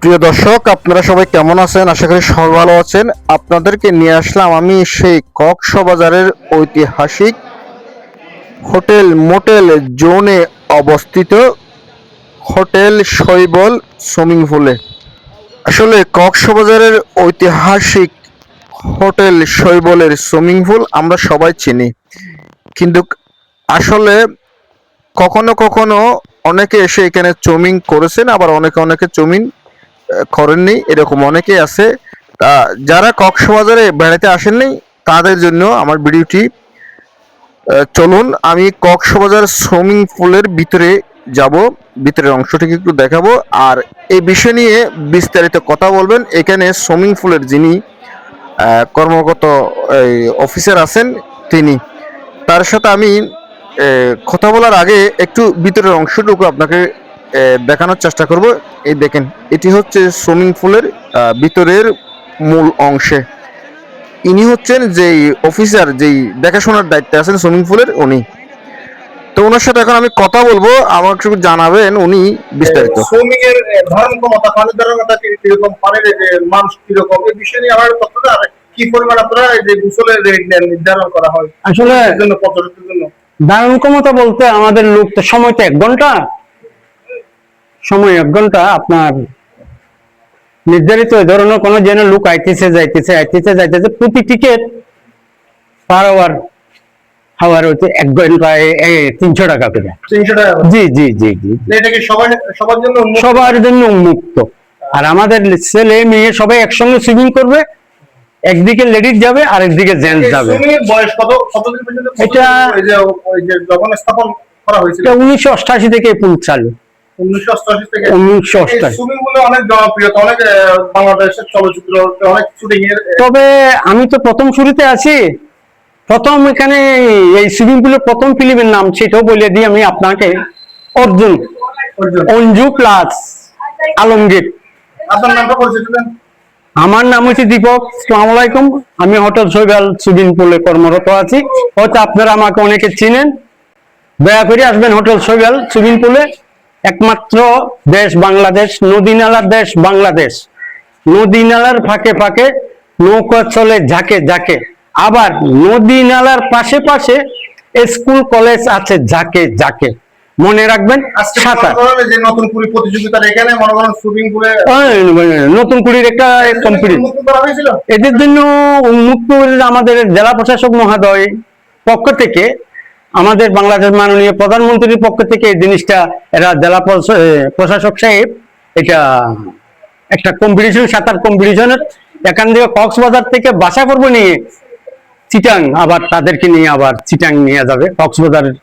প্রিয় দর্শক, আপনারা সবাই কেমন আছেন? আশা করি সবাই ভালো আছেন। আপনাদেরকে নিয়ে আসলাম আমি সেই কক্সবাজারের ঐতিহাসিক হোটেল মোটেল জোনে অবস্থিত হোটেল শৈবল সুইমিং পুলে। আসলে কক্সবাজারের ঐতিহাসিক হোটেল শৈবলের সুইমিং পুল আমরা সবাই চিনি, কিন্তু আসলে কখনো কখনো অনেকে এসে এখানে চুমিং করেছেন, আবার অনেকে চুমিং করেননি, এরকম অনেকেই আছে। যারা কক্সবাজারে বেড়াতে আসেননি তাদের জন্য আমার ভিডিওটি। চলুন আমি কক্সবাজার সুইমিং পুলের ভিতরে যাব, ভিতরের অংশটিকে একটু দেখাবো, আর এই বিষয় নিয়ে বিস্তারিত কথা বলবেন এখানে সুইমিং পুলের যিনি কর্মগত অফিসার আছেন তিনি। তার সাথে আমি কথা বলার আগে একটু ভিতরের অংশটুকু আপনাকে দেখানোর চেষ্টা করব। এই দেখেন, এটি হচ্ছে সুইমিং পুলের ভিতরের মূল অংশে। ইনি হচ্ছেন যেই অফিসার, যেই দেখাশোনার দায়িত্বে আছেন সুইমিং পুলের, উনি। তো ওনার সাথে এখন আমি কথা বলবো, আমাকে একটু জানাবেন উনি বিস্তারিত। সুইমিং এর ধরন ক্ষমতা, পানির ধারণতা কিরকম, পানির মানুষ কিরকম, এই বিষয় নিয়ে আমার তথ্যটা, আর কি পরিমাণ আপনারা এই যে গোসলের রেট নির্ধারণ করা হয় আসলে জন্য, পর্যটকদের জন্য। ধারণ ক্ষমতা বলতে আমাদের লোক তো সময় তো 1 ঘন্টা, সময় 1 ঘন্টা আপনার নির্ধারিত। এই ধরনের কোনো যেন লোক যাইতেছে প্রতি টিকিট পার হাওয়ার হচ্ছে 1 ঘন্টায় 300 টাকা করে। 300 টাকা? জি জি জি জি, এটা কি সবার জন্য উন্মুক্ত? সবার জন্য উন্মুক্ত। আর আমাদের ছেলে মেয়ে সবাই একসঙ্গে সুইমিং করবে, একদিকে লেডিজ যাবে আর একদিকে জেন্টস যাবে। সুইমিং এর বয়স কতদিন পর্যন্ত? এটা ওই যে যখন স্থাপন করা হয়েছিল 1988 থেকে পুল চালু। 1988 থেকে 1988। সুইমিং পুলে অনেক জনপ্রিয়তা, অনেক বাংলাদেশের চলচ্চিত্র, অনেক শুটিং এর। তবে আমি তো প্রথম শুরুতে আছি, প্রথম এখানে এই সুইমিং পুলের প্রথম ফিল্মের নাম সেটাও বলে দিই আমি আপনাকে। অর্জুন, অঞ্জু প্লাস আলমগীর। আপনার নামটা পরিচিত দেন। আমার নাম হচ্ছে দীপক। আসসালামু আলাইকুম। আমি হোটেল শৈবাল সুইমিং পুলে কর্মরত আছি। হয়তো আপনারা আমাকে অনেকে চিনেন। দয়া করে আসবেন হোটেল শৈবাল সুইমিং পুলে। একমাত্র দেশ বাংলাদেশ, নদী নালার দেশ বাংলাদেশ। নদী নালার ফাঁকে ফাঁকে নৌকা চলে ঝাঁকে ঝাঁকে, আবার নদী নালার পাশে পাশে স্কুল কলেজ আছে ঝাঁকে ঝাঁকে। মনে রাখবেন, সাঁতার যে নতুন কুড়ি প্রতিযোগিতার এখানে মনে করেন সুইমিং পুলে নতুন কুড়ির একটা কম্পিটিশন করা হয়েছিল। এদের জন্য উন্মুক্ত আমাদের জেলা প্রশাসক মহোদয় পক্ষ থেকে, আমাদের বাংলাদেশ মাননীয় প্রধানমন্ত্রীর পক্ষ থেকে এই জিনিসটা এরা জেলা প্রশাসক সাহেব এটা একটা কম্পিটিশন, সাঁতার কম্পিটিশনের এখান থেকে কক্সবাজার থেকে বাসা করবো নিয়ে চিটাং, আবার তাদেরকে নিয়ে আবার চিটাং নিয়ে যাবে। কক্সবাজারের